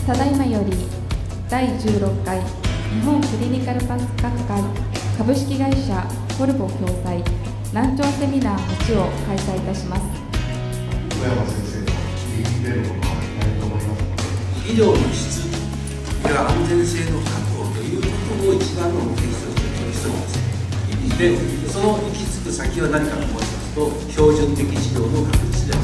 ただいまより第16回日本クリニカルパス学会株式会社コルボ共催難聴セミナー8を開催いたします。小山先生の聞いていることは何と思いますか？医療の質や安全性の確保ということを一番の目的として取り組んでます。で、その行き着く先は何かと申しますと、標準的治療の確立である。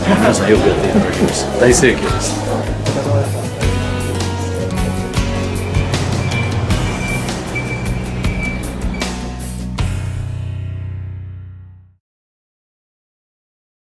皆さんよくやっていただきました。大盛況です。